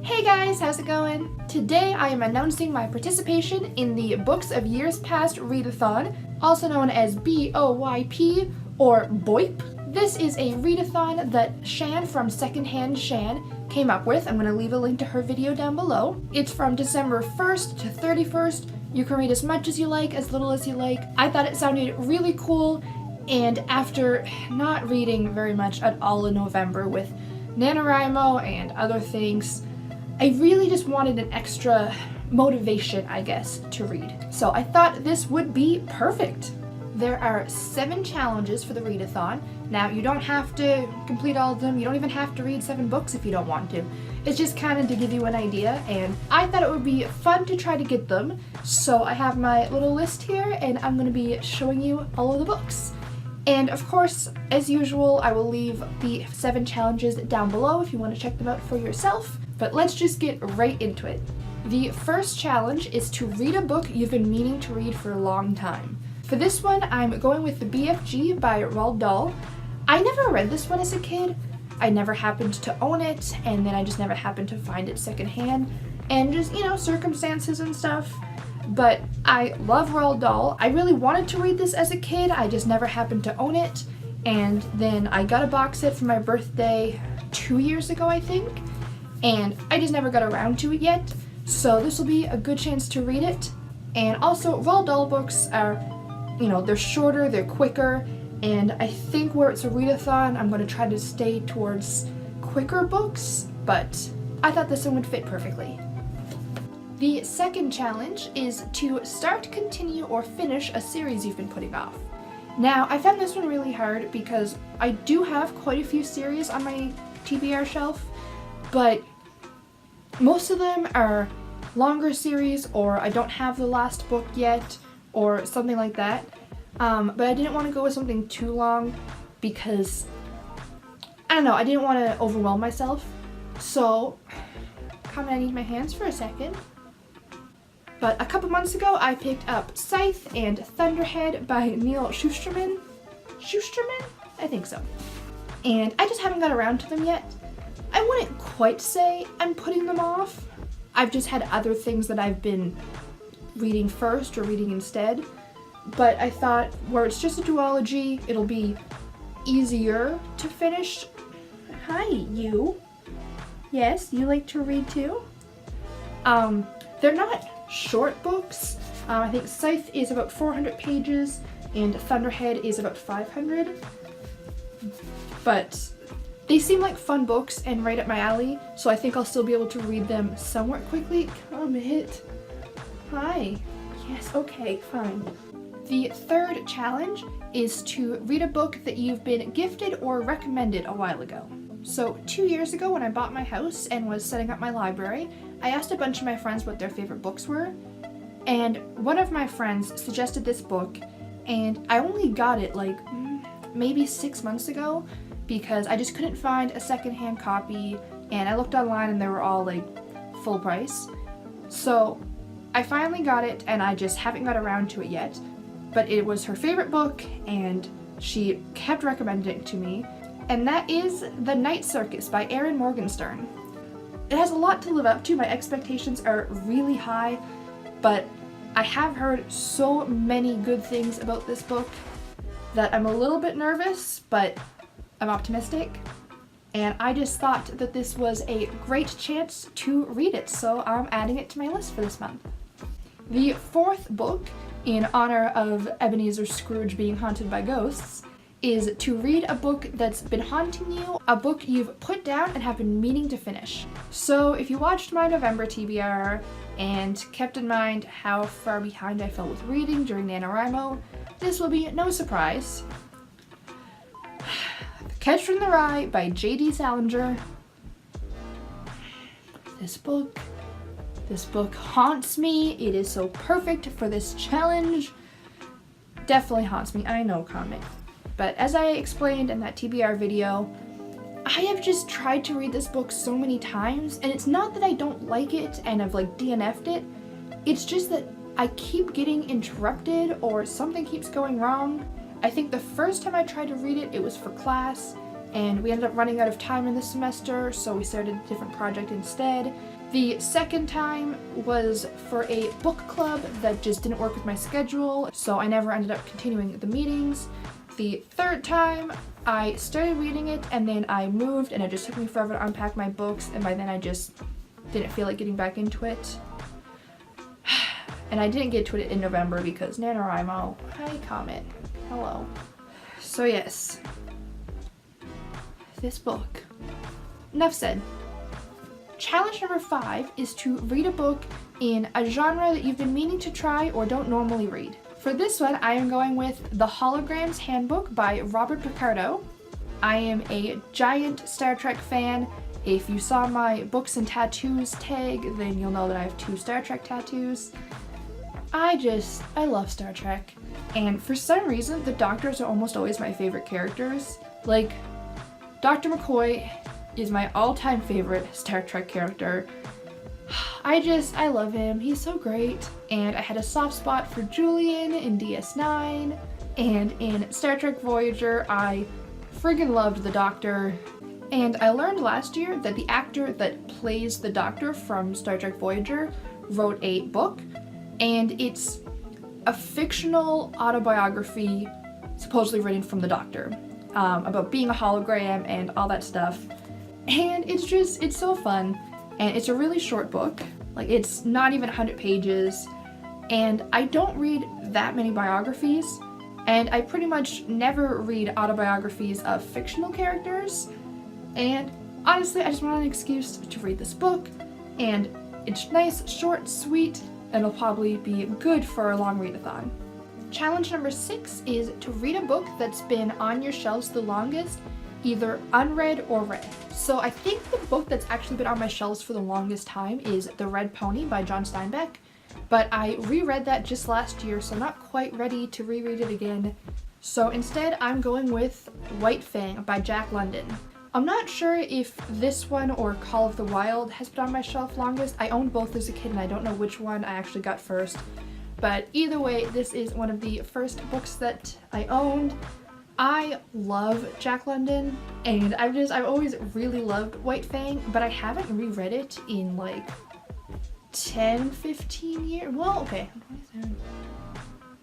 Hey guys, how's it going? Today I am announcing my participation in the Books of Years Past Readathon, also known as BOYP or BOYP. This is a readathon that Shan from Secondhand Shan came up with. I'm going to leave a link to her video down below. It's from December 1st to 31st. You can read as much as you like, as little as you like. I thought it sounded really cool, and after not reading very much at all in November with NaNoWriMo and other things, I really just wanted an extra motivation, I guess, to read. So I thought this would be perfect. There are 7 challenges for the Readathon. Now, you don't have to complete all of them. You don't even have to read 7 books if you don't want to. It's just kind of to give you an idea, and I thought it would be fun to try to get them. So I have my little list here, and I'm going to be showing you all of the books. And of course, as usual, I will leave the 7 challenges down below if you want to check them out for yourself. But let's just get right into it. The first challenge is to read a book you've been meaning to read for a long time. For this one, I'm going with The BFG by Roald Dahl. I never read this one as a kid. I never happened to own it, and then I just never happened to find it secondhand, and just, circumstances and stuff. But I love Roald Dahl. I really wanted to read this as a kid, I just never happened to own it, and then I got a box set for my birthday 2 years ago, I think, and I just never got around to it yet, so this will be a good chance to read it. And also, Roald Dahl books are, they're shorter, they're quicker, and I think where it's a readathon, I'm going to try to stay towards quicker books, but I thought this one would fit perfectly. The second challenge is to start, continue, or finish a series you've been putting off. Now, I found this one really hard because I do have quite a few series on my TBR shelf, but most of them are longer series, or I don't have the last book yet, or something like that. But I didn't want to go with something too long because, I don't know, I didn't want to overwhelm myself. So, I need my hands for a second. But a couple months ago, I picked up Scythe and Thunderhead by Neil Shusterman? Shusterman? I think so. And I just haven't got around to them yet. I wouldn't quite say I'm putting them off. I've just had other things that I've been reading first or reading instead. But I thought, where it's just a duology, it'll be easier to finish. Hi, you. Yes, you like to read too? They're not short books. I think Scythe is about 400 pages and Thunderhead is about 500. But they seem like fun books and right up my alley, so I think I'll still be able to read them somewhat quickly. Come it. Hi. Yes, okay, fine. The third challenge is to read a book that you've been gifted or recommended a while ago. So 2 years ago when I bought my house and was setting up my library, I asked a bunch of my friends what their favorite books were, and one of my friends suggested this book, and I only got it like maybe 6 months ago because I just couldn't find a secondhand copy, and I looked online and they were all like full price. So I finally got it and I just haven't got around to it yet, but it was her favorite book and she kept recommending it to me, and that is The Night Circus by Erin Morgenstern. It has a lot to live up to. My expectations are really high, but I have heard so many good things about this book that I'm a little bit nervous, but I'm optimistic. And I just thought that this was a great chance to read it, so I'm adding it to my list for this month. The fourth book, in honor of Ebenezer Scrooge being haunted by ghosts, is to read a book that's been haunting you, a book you've put down and have been meaning to finish. So if you watched my November TBR and kept in mind how far behind I fell with reading during NaNoWriMo, this will be no surprise. The Catcher in the Rye by J.D. Salinger. This book haunts me. It is so perfect for this challenge. Definitely haunts me, I know, comment. But as I explained in that TBR video, I have just tried to read this book so many times, and it's not that I don't like it and I've like DNF'd it, it's just that I keep getting interrupted or something keeps going wrong. I think the first time I tried to read it, it was for class, and we ended up running out of time in the semester, so we started a different project instead. The second time was for a book club that just didn't work with my schedule, so I never ended up continuing the meetings. The third time, I started reading it and then I moved and it just took me forever to unpack my books, and by then I just didn't feel like getting back into it. And I didn't get to it in November because NaNoWriMo, hi Comet, hello. So yes, this book. Enough said. Challenge number 5 is to read a book in a genre that you've been meaning to try or don't normally read. For this one, I am going with The Hologram's Handbook by Robert Picardo. I am a giant Star Trek fan. If you saw my books and tattoos tag, then you'll know that I have 2 Star Trek tattoos. I love Star Trek. And for some reason, the Doctors are almost always my favorite characters. Like, Dr. McCoy is my all-time favorite Star Trek character. I love him. He's so great. And I had a soft spot for Julian in DS9. And in Star Trek Voyager, I friggin' loved the Doctor. And I learned last year that the actor that plays the Doctor from Star Trek Voyager wrote a book. And it's a fictional autobiography supposedly written from the Doctor. About being a hologram and all that stuff. And it's so fun. And it's a really short book. Like, it's not even 100 pages. And I don't read that many biographies. And I pretty much never read autobiographies of fictional characters. And honestly, I just want an excuse to read this book. And it's nice, short, sweet, and it'll probably be good for a long readathon. Challenge number 6 is to read a book that's been on your shelves the longest, either unread or read. So I think the book that's actually been on my shelves for the longest time is The Red Pony by John Steinbeck, but I reread that just last year, so I'm not quite ready to reread it again. So instead, I'm going with White Fang by Jack London. I'm not sure if this one or Call of the Wild has been on my shelf longest. I owned both as a kid and I don't know which one I actually got first. But either way, this is one of the first books that I owned. I love Jack London, and I've always really loved White Fang, but I haven't reread it in like 10, 15 years. Well, okay,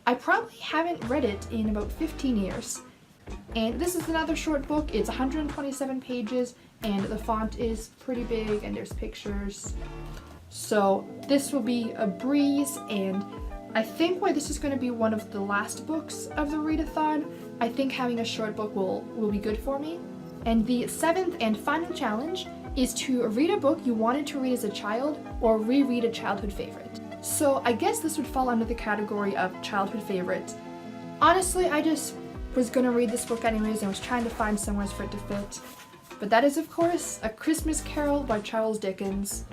I probably haven't read it in about 15 years. And this is another short book. It's 127 pages, and the font is pretty big, and there's pictures. So this will be a breeze, and I think why this is going to be one of the last books of the Readathon, I think having a short book will be good for me. And the 7th and final challenge is to read a book you wanted to read as a child or reread a childhood favorite. So I guess this would fall under the category of childhood favorite. Honestly, I just was going to read this book anyways and was trying to find somewhere for it to fit. But that is, of course, A Christmas Carol by Charles Dickens.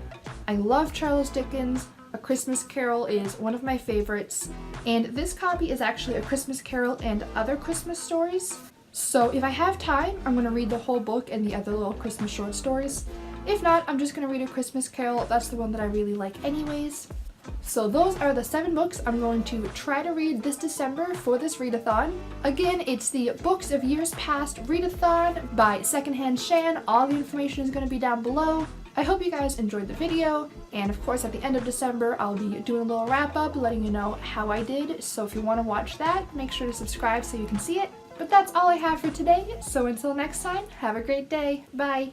I love Charles Dickens. A Christmas Carol is one of my favorites, and this copy is actually A Christmas Carol and Other Christmas Stories. So if I have time, I'm going to read the whole book and the other little Christmas short stories. If not, I'm just going to read A Christmas Carol. That's the one that I really like anyways. So those are the 7 books I'm going to try to read this December for this readathon. Again, it's the Books of Years Past Readathon by Secondhand Shan. All the information is going to be down below. I hope you guys enjoyed the video, and of course at the end of December I'll be doing a little wrap up letting you know how I did, so if you want to watch that, make sure to subscribe so you can see it. But that's all I have for today, so until next time, have a great day. Bye!